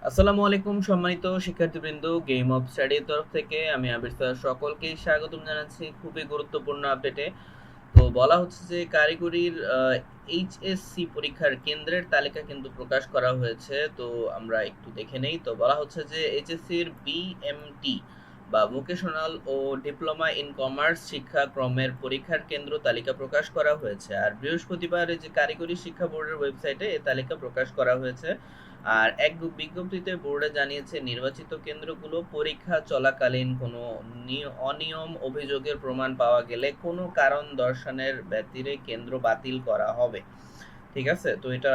আসসালামু আলাইকুম সম্মানিত শিক্ষার্থীবৃন্দ, গেম অফ স্টাডির তরফ থেকে আমি আবির স্যার সকলকেই স্বাগতম জানাচ্ছি খুবই গুরুত্বপূর্ণ আপডেটে। তো বলা হচ্ছে যে কারিগরির এইচএসসি পরীক্ষার কেন্দ্রের তালিকা কিন্তু প্রকাশ করা হয়েছে। তো আমরা একটু দেখে নেই। তো বলা হচ্ছে যে এইচএসসির বিএমটি বা ভোকেশনাল ও ডিপ্লোমা ইন কমার্স শিক্ষাক্রমের পরীক্ষার কেন্দ্র তালিকা প্রকাশ করা হয়েছে। আর বৃহস্পতিবার এই যে কারিগরি শিক্ষা বোর্ডের ওয়েবসাইটে এই তালিকা প্রকাশ করা হয়েছে। আর এক বিজ্ঞপ্তিতে বোর্ডে জানিয়েছে নির্বাচিত কেন্দ্রগুলো পরীক্ষা চলাকালীন কোনো অনিয়ম অভিযোগের প্রমাণ পাওয়া গেলে কোনো কারণ দর্শানোর ব্যতিরে কেন্দ্র বাতিল করা হবে। ঠিক আছে, তো এটা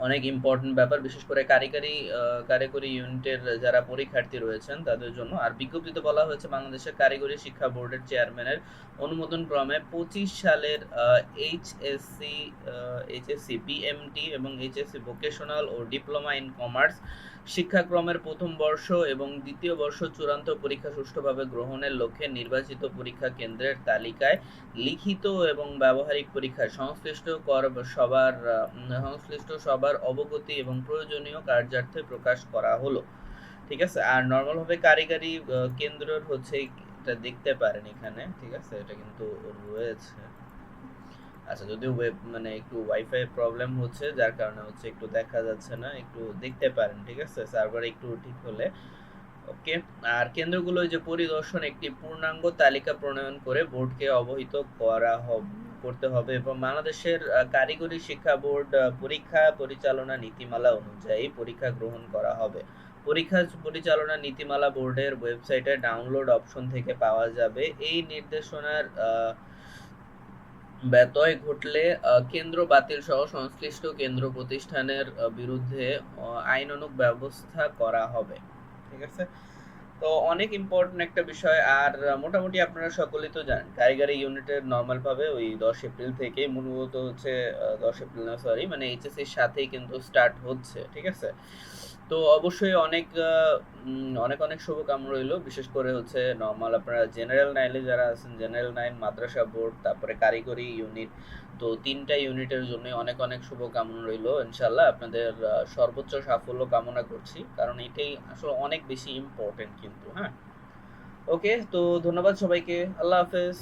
অনেক ইম্পর্টেন্ট ব্যাপার, বিশেষ করে কারিগরি ইউনিটের যারা পরীক্ষার্থী রয়েছেন তাদের জন্য। আর বিজ্ঞপ্তিতে বলা হয়েছে বাংলাদেশের কারিগরি শিক্ষা বোর্ডের চেয়ারম্যানের অনুমোদন ক্রমে 25 সালের এইচএসসি এইচএসসি বিএমটি এবং এইচএসসি ভোকেশনাল ও ডিপ্লোমা ইন কমার্স শিক্ষাক্রমের প্রথম বর্ষ এবং দ্বিতীয় বর্ষ চূড়ান্ত পরীক্ষা সুষ্ঠুভাবে গ্রহণের লক্ষ্যে নির্বাচিত পরীক্ষা কেন্দ্রের তালিকায় লিখিত এবং ব্যবহারিক পরীক্ষায় সংশ্লিষ্ট সবার অবগতি এবং প্রয়োজনীয় কার্যার্থে প্রকাশ করা হলো। ঠিক আছে, আর নর্মাল ভাবে কারিগরি কেন্দ্রের হচ্ছে এটা দেখতে পারেন এখানে। ঠিক আছে, এটা কিন্তু রয়েছে। আচ্ছা, যদিও ওয়েব মানে একটু ওয়াইফাই প্রবলেম হচ্ছে, যার কারণে হচ্ছে একটু দেখা যাচ্ছে না, একটু দেখতে পারেন। ঠিক আছে, সার্ভার একটু ঠিক হলে ওকে। আর কেন্দ্রগুলো যে পরিদর্শন একটি পূর্ণাঙ্গ তালিকা প্রণয়ন করে বোর্ডকে অবহিত করতে হবে এবং বাংলাদেশের কারিগরি শিক্ষা বোর্ড পরীক্ষা পরিচালনা নীতিমালা অনুযায়ী পরীক্ষা গ্রহণ করা হবে। পরীক্ষা পরিচালনা নীতিমালা বোর্ডের ওয়েবসাইটে ডাউনলোড অপশন থেকে পাওয়া যাবে। এই নির্দেশনার ব্যত্যয় ঘটলে কেন্দ্র বাতিল সহ সংশ্লিষ্ট কেন্দ্র প্রতিষ্ঠানের বিরুদ্ধে আইনানুগ ব্যবস্থা করা হবে। ঠিক আছে, তো অনেক ইম্পর্টেন্ট একটা বিষয়। আর মোটামুটি আপনারা সকলেই তো জানেন কারিগরি ইউনিটের নর্মাল ভাবে ওই 10 এপ্রিল থেকেই মূলত হচ্ছে 10 এপ্রিল না, সরি, মানে এইচএসসির সাথেই কিন্তু স্টার্ট হচ্ছে। ঠিক আছে, তো অবশ্যই অনেক অনেক শুভকামনা রইল, বিশেষ করে হচ্ছে নর্মাল আপনারা জেনারেল নাইনে যারা আছেন, জেনারেল নাইন, মাদ্রাসা বোর্ড, তারপরে কারিগরি ইউনিট, তো তিনটা ইউনিটের জন্য অনেক অনেক শুভকামনা রইল। ইনশাল্লাহ আপনাদের সর্বোচ্চ সাফল্য কামনা করছি, কারণ এটাই আসলে অনেক বেশি ইম্পর্টেন্ট কিন্তু। হ্যাঁ, ওকে, তো ধন্যবাদ সবাইকে, আল্লাহ হাফেজ।